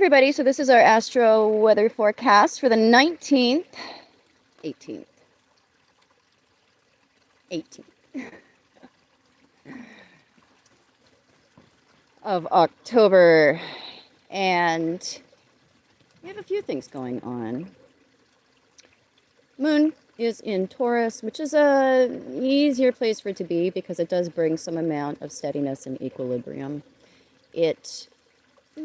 everybody, so this is our astro weather forecast for the 19th, 18th, 18th of October, and we have a few things going on. Moon is in Taurus, which is a easier place for it to be because it does bring some amount of steadiness and equilibrium. It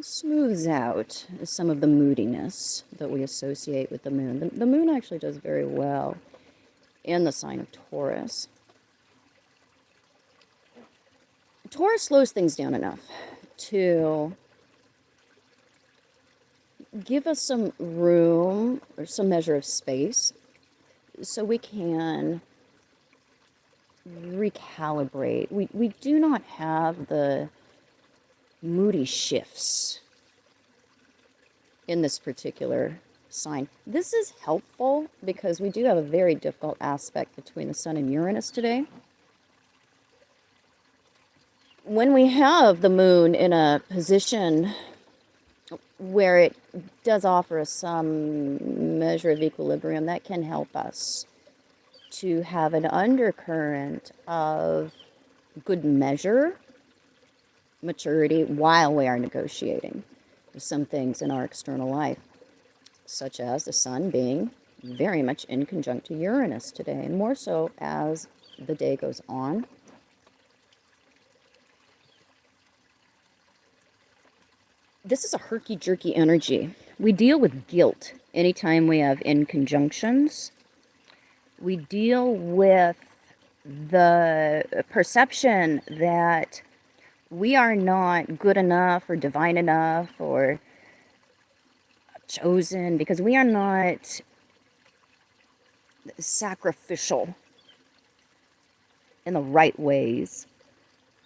smooths out some of the moodiness that we associate with the moon. The moon actually does very well in the sign of Taurus. Taurus slows things down enough to give us some room or some measure of space so we can recalibrate. We do not have the moody shifts in this particular sign. This is helpful because we do have a very difficult aspect between the Sun and Uranus today. When we have the moon in a position where it does offer us some measure of equilibrium, that can help us to have an undercurrent of good measure, maturity, while we are negotiating some things in our external life, such as the Sun being very much in conjunct to Uranus today, and more so as the day goes on. This is a herky-jerky energy. We deal with guilt anytime we have inconjunctions. We deal with the perception that we are not good enough or divine enough or chosen because we are not sacrificial in the right ways.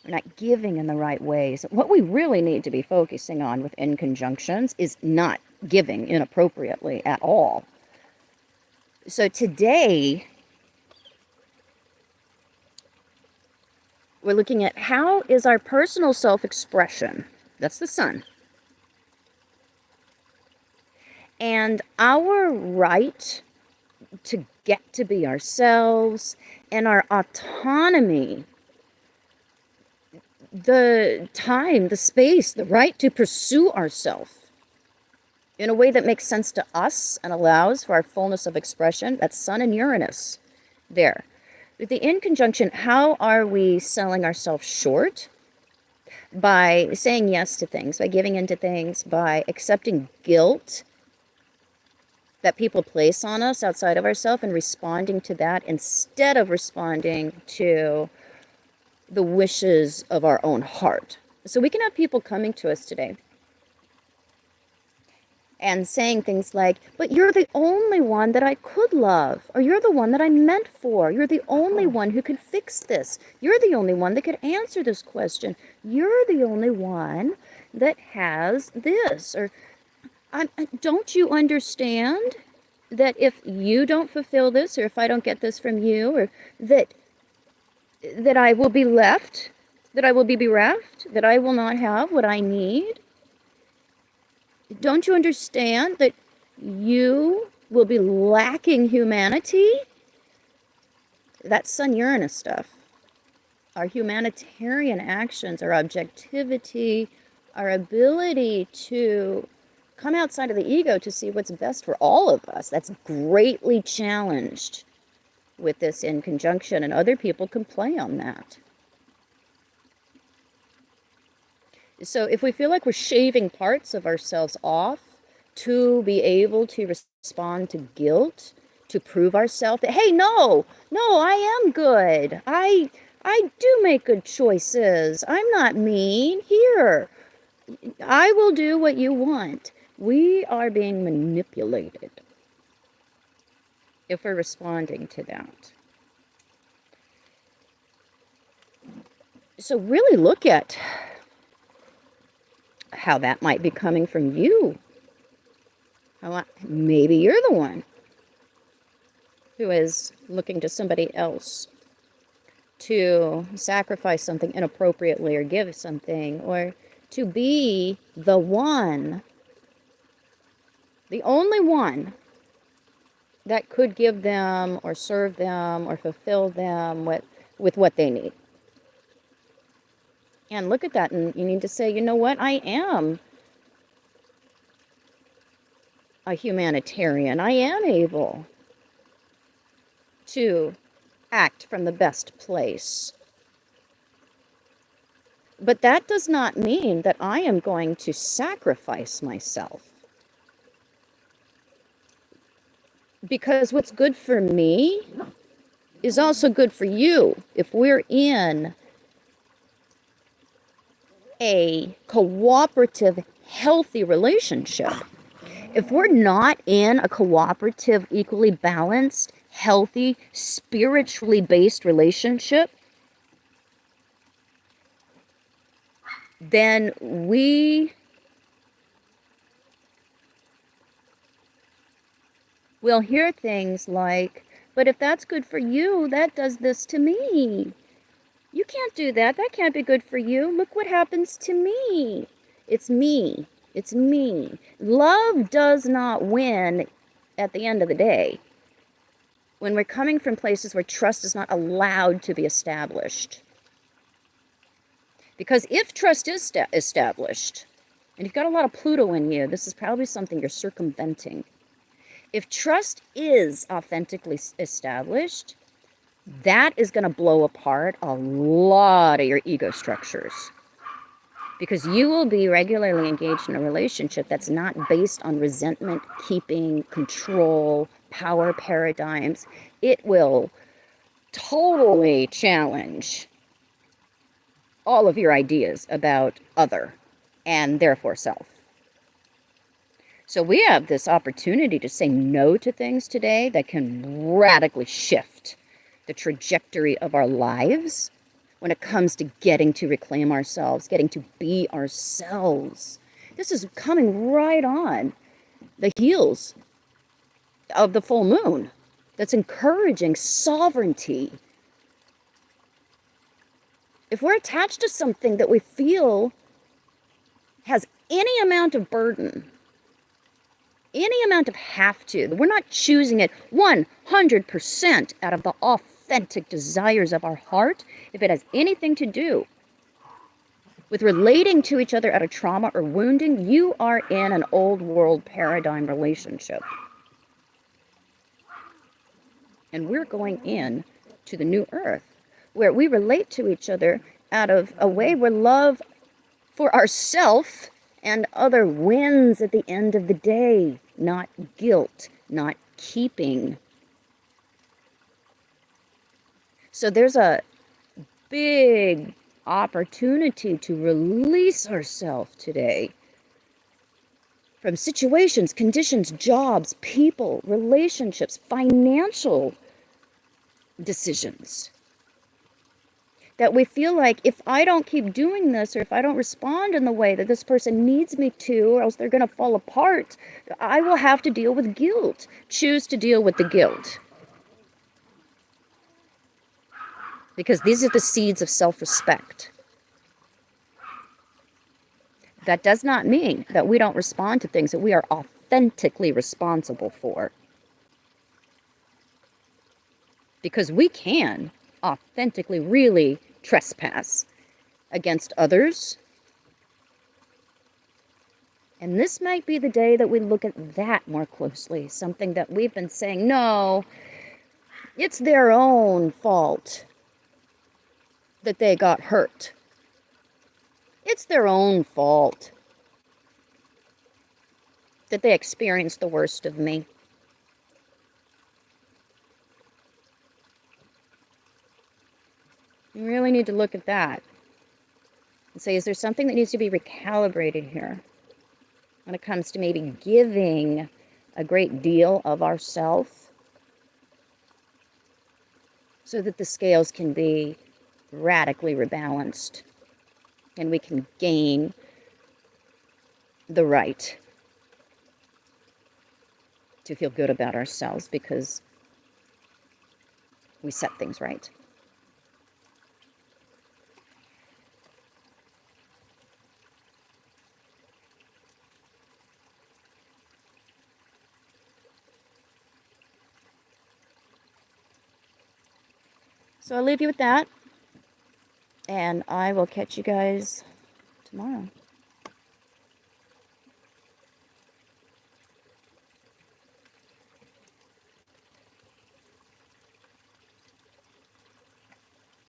We're not giving in the right ways. What we really need to be focusing on with inconjunctions is not giving inappropriately at all. So today, we're looking at how is our personal self-expression, that's the Sun, and our right to get to be ourselves and our autonomy, the time, the space, the right to pursue ourselves in a way that makes sense to us and allows for our fullness of expression. That's Sun and Uranus there. With the inconjunction, how are we selling ourselves short? By saying yes to things, by giving into things, by accepting guilt that people place on us outside of ourselves and responding to that instead of responding to the wishes of our own heart. So we can have people coming to us today and saying things like, but you're the only one that I could love, or you're the one that I'm meant for, you're the only one who could fix this, you're the only one that could answer this question, you're the only one that has this, or don't you understand that if you don't fulfill this, or if I don't get this from you, or that I will be left, that I will be bereft, that I will not have what I need? Don't you understand that you will be lacking humanity? That's Sun-Uranus stuff. Our humanitarian actions, our objectivity, our ability to come outside of the ego to see what's best for all of us, that's greatly challenged with this in conjunction, and other people can play on that. So if we feel like we're shaving parts of ourselves off to be able to respond to guilt, to prove ourselves that, hey, no, I am good. I do make good choices. I'm not mean. Here, I will do what you want. We are being manipulated if we're responding to that. So really look at how that might be coming from you. Maybe you're the one who is looking to somebody else to sacrifice something inappropriately or give something, or to be the one The only one that could give them or serve them or fulfill them with what they need. And look at that, and you need to say, you know what, I am a humanitarian. I am able to act from the best place. But that does not mean that I am going to sacrifice myself. Because what's good for me is also good for you. If we're in a cooperative, healthy relationship, if we're not in a cooperative, equally balanced, healthy, spiritually based relationship, then we will hear things like, but if that's good for you, that does this to me. You can't do that. That can't be good for you. Look what happens to me. It's me. It's me. Love does not win at the end of the day. When we're coming from places where trust is not allowed to be established. Because if trust is established, and you've got a lot of Pluto in you, this is probably something you're circumventing. If trust is authentically established, that is going to blow apart a lot of your ego structures. Because you will be regularly engaged in a relationship that's not based on resentment, keeping, control, power paradigms. It will totally challenge all of your ideas about other and therefore self. So we have this opportunity to say no to things today that can radically shift the trajectory of our lives when it comes to getting to reclaim ourselves, getting to be ourselves. This is coming right on the heels of the full moon that's encouraging sovereignty. If we're attached to something that we feel has any amount of burden, any amount of have to, we're not choosing it 100% out of the authentic desires of our heart, if it has anything to do with relating to each other out of trauma or wounding, you are in an old world paradigm relationship. And we're going in to the new earth, where we relate to each other out of a way where love for ourself and other wins at the end of the day, not guilt, not keeping. So there's a big opportunity to release ourselves today from situations, conditions, jobs, people, relationships, financial decisions. That we feel like if I don't keep doing this, or if I don't respond in the way that this person needs me to, or else they're going to fall apart, I will have to deal with guilt. Choose to deal with the guilt. Because these are the seeds of self-respect. That does not mean that we don't respond to things that we are authentically responsible for. Because we can authentically really trespass against others. And this might be the day that we look at that more closely. Something that we've been saying, no, it's their own fault that they got hurt. It's their own fault that they experienced the worst of me. You really need to look at that and say, is there something that needs to be recalibrated here when it comes to maybe giving a great deal of ourself so that the scales can be radically rebalanced and we can gain the right to feel good about ourselves because we set things right. So I'll leave you with that. And I will catch you guys tomorrow.